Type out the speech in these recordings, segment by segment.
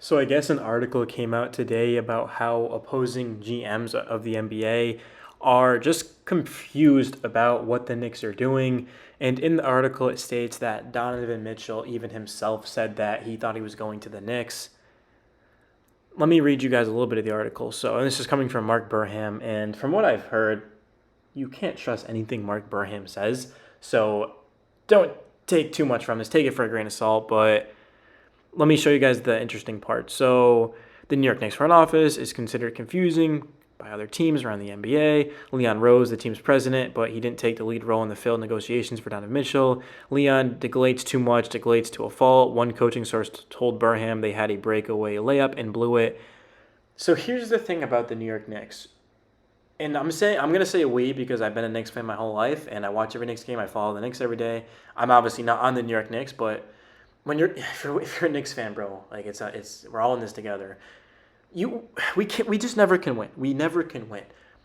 So I guess an article came out today about how opposing GMs of the NBA are just confused about what the Knicks are doing. And in the article, it states that Donovan Mitchell, even himself, said that he thought he was going to the Knicks. Let me read you guys a little bit of the article. And this is coming from Mark Burham. And from what I've heard, you can't trust anything Mark Burham says. So don't take too much from this. Take it for a grain of salt. But let me show you guys the interesting part. So the New York Knicks front office is considered confusing by other teams around the NBA. Leon Rose, the team's president, but he didn't take the lead role in the failed negotiations for Donovan Mitchell. Leon deglates too much, deglates to a fault. One coaching source told Burham they had a breakaway layup and blew it. So here's the thing about the New York Knicks. And I'm gonna say we because I've been a Knicks fan my whole life, and I watch every Knicks game. I follow the Knicks every day. I'm obviously not on the New York Knicks, but if you're a Knicks fan, bro, like it's we're all in this together. We just never can win. We never can win.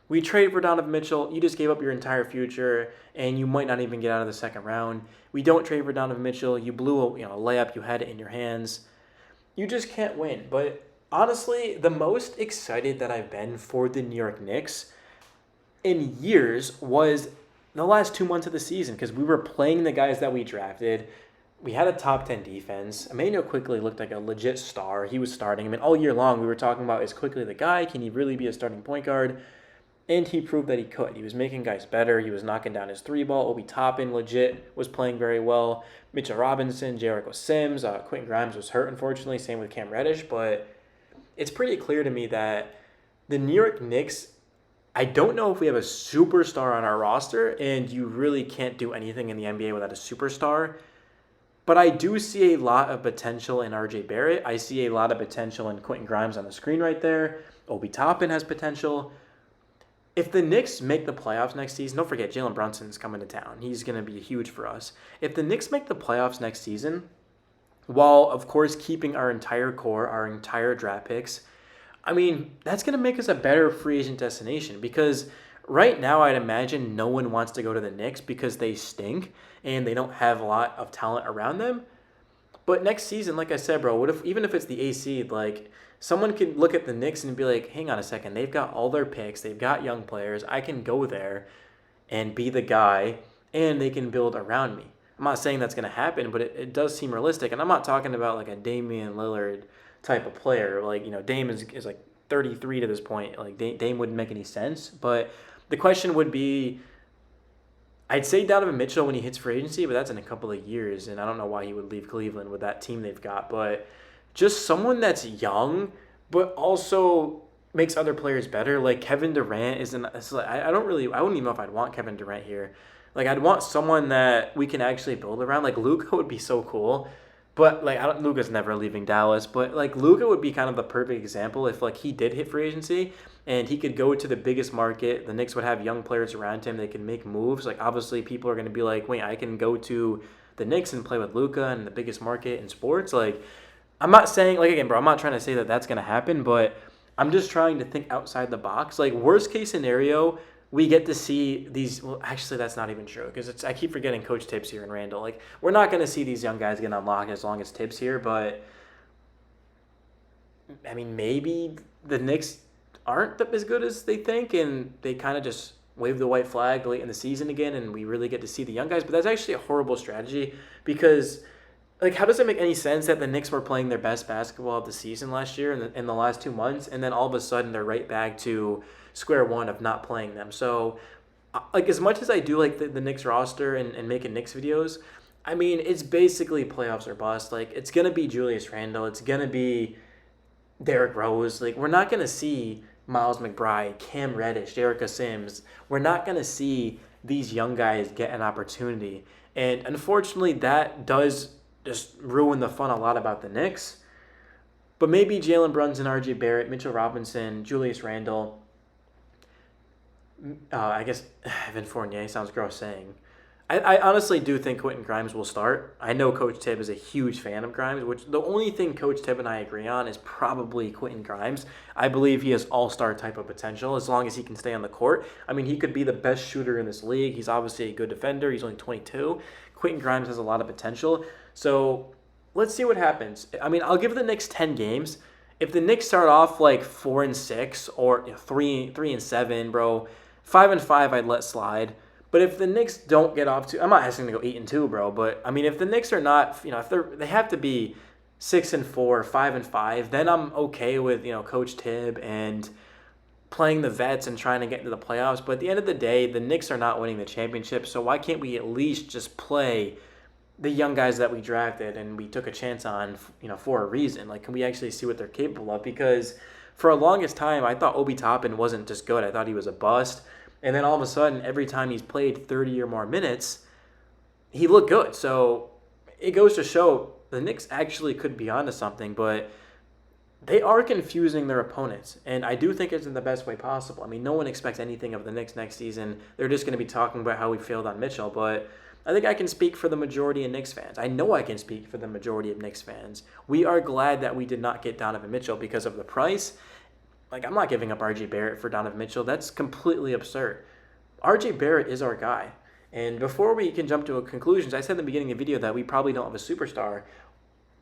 We trade for Donovan Mitchell. You just gave up your entire future, and you might not even get out of the second round. We don't trade for Donovan Mitchell. You blew a layup. You had it in your hands. You just can't win. But honestly, the most excited that I've been for the New York Knicks in years was the last 2 months of the season because we were playing the guys that we drafted. We had a top 10 defense. Emmanuel quickly looked like a legit star. He was starting. I mean, all year long, we were talking about, is quickly the guy? Can he really be a starting point guard? And he proved that he could. He was making guys better. He was knocking down his three ball. Obi Toppin legit was playing very well. Mitchell Robinson, Jericho Sims, Quentin Grimes was hurt, unfortunately. Same with Cam Reddish. But it's pretty clear to me that the New York Knicks, I don't know if we have a superstar on our roster, and you really can't do anything in the NBA without a superstar. But I do see a lot of potential in RJ Barrett. I see a lot of potential in Quentin Grimes on the screen right there. Obi Toppin has potential. If the Knicks make the playoffs next season, don't forget Jalen Brunson's coming to town. He's going to be huge for us. If the Knicks make the playoffs next season, while of course keeping our entire core, our entire draft picks, I mean, that's going to make us a better free agent destination because right now I'd imagine no one wants to go to the Knicks because they stink and they don't have a lot of talent around them. But next season, like I said, bro, what if even if it's the AC, like someone could look at the Knicks and be like, hang on a second, they've got all their picks, they've got young players, I can go there and be the guy and they can build around me. I'm not saying that's going to happen, but it does seem realistic. And I'm not talking about like a Damian Lillard type of player. Like, Dame is like 33 to this point. Like, Dame wouldn't make any sense. But the question would be, I'd say Donovan Mitchell when he hits free agency, but that's in a couple of years, and I don't know why he would leave Cleveland with that team they've got. But just someone that's young, but also makes other players better. Like Kevin Durant isn't. I wouldn't even know if I'd want Kevin Durant here. Like I'd want someone that we can actually build around. Like Luka would be so cool. But like Luka's never leaving Dallas, but like Luka would be kind of the perfect example if like he did hit free agency and he could go to the biggest market. The Knicks would have young players around him. They can make moves. Like obviously people are going to be like, wait, I can go to the Knicks and play with Luka in the biggest market in sports. Like I'm not saying like again, bro, I'm not trying to say that that's going to happen, but I'm just trying to think outside the box. Like worst case scenario, we get to see these. Well, actually, that's not even true because I keep forgetting Coach Tibbs here in Randall. Like, we're not going to see these young guys get unlocked as long as Tibbs here. But I mean, maybe the Knicks aren't as good as they think, and they kind of just wave the white flag late in the season again, and we really get to see the young guys. But that's actually a horrible strategy because, like, how does it make any sense that the Knicks were playing their best basketball of the season last year in the last 2 months, and then all of a sudden they're right back to square one of not playing them? So, like, as much as I do like the Knicks roster and making Knicks videos, I mean, it's basically playoffs or bust. Like, it's going to be Julius Randle. It's going to be Derrick Rose. Like, we're not going to see Miles McBride, Cam Reddish, Jericho Sims. We're not going to see these young guys get an opportunity. And unfortunately, that does just ruin the fun a lot about the Knicks. But maybe Jalen Brunson, RJ Barrett, Mitchell Robinson, Julius Randle. I guess Evan Fournier sounds gross saying. I honestly do think Quentin Grimes will start. I know Coach Tibb is a huge fan of Grimes, which the only thing Coach Tibb and I agree on is probably Quentin Grimes. I believe he has all-star type of potential as long as he can stay on the court. I mean, he could be the best shooter in this league. He's obviously a good defender. He's only 22. Quentin Grimes has a lot of potential. So let's see what happens. I mean, I'll give the Knicks 10 games. If the Knicks start off like 4-6 or 3-7, bro, 5-5, I'd let slide. But if the Knicks don't get off to, I'm not asking to go 8-2, bro. But I mean, if the Knicks are not, if they have to be 6-4, 5-5, then I'm okay with Coach Tibb and playing the vets and trying to get into the playoffs. But at the end of the day, the Knicks are not winning the championship. So why can't we at least just play the young guys that we drafted and we took a chance on, for a reason? Like, can we actually see what they're capable of? Because for a longest time, I thought Obi Toppin wasn't just good. I thought he was a bust. And then all of a sudden, every time he's played 30 or more minutes, he looked good. So it goes to show the Knicks actually could be onto something, but they are confusing their opponents, and I do think it's in the best way possible. I mean, no one expects anything of the Knicks next season. They're just going to be talking about how we failed on Mitchell, but I think I can speak for the majority of Knicks fans. I know I can speak for the majority of Knicks fans. We are glad that we did not get Donovan Mitchell because of the price. Like, I'm not giving up RJ Barrett for Donovan Mitchell. That's completely absurd. RJ Barrett is our guy. And before we can jump to conclusions, I said in the beginning of the video that we probably don't have a superstar.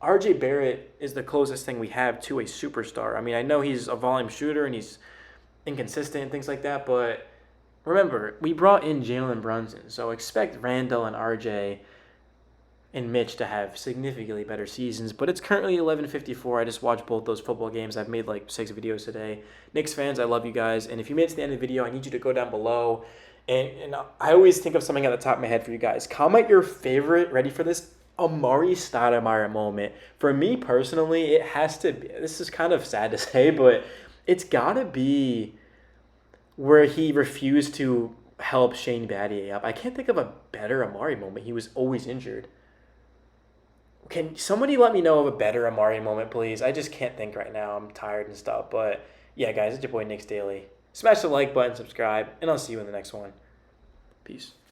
RJ Barrett is the closest thing we have to a superstar. I mean, I know he's a volume shooter and he's inconsistent and things like that, but remember, we brought in Jalen Brunson, so expect Randle and RJ and Mitch to have significantly better seasons. But it's currently 11:54. I just watched both those football games. I've made like 6 videos today. Knicks fans, I love you guys. And if you made it to the end of the video, I need you to go down below. And I always think of something at the top of my head for you guys. Comment your favorite, ready for this, Amari Stoudemire moment. For me personally, it has to be, this is kind of sad to say, but it's got to be where he refused to help Shane Battier up. I can't think of a better Amari moment. He was always injured. Can somebody let me know of a better Amari moment, please? I just can't think right now. I'm tired and stuff. But yeah, guys, it's your boy Knicks Daily. Smash the like button, subscribe, and I'll see you in the next one. Peace.